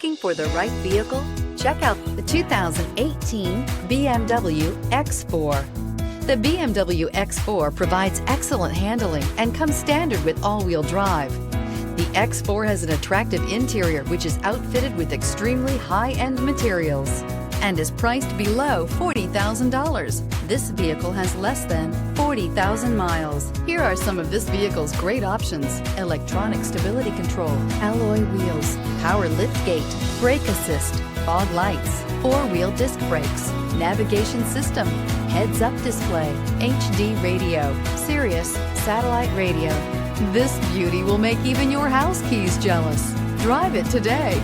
Looking for the right vehicle? Check out the 2018 BMW X4. The BMW X4 provides excellent handling and comes standard with all-wheel drive. The X4 has an attractive interior which is outfitted with extremely high-end materials and is priced below $40,000. This vehicle has less than 40,000 miles. Here are some of this vehicle's great options: electronic stability control, alloy wheels, power liftgate, brake assist, fog lights, four-wheel disc brakes, navigation system, heads-up display, HD radio, Sirius satellite radio. This beauty will make even your house keys jealous. Drive it today.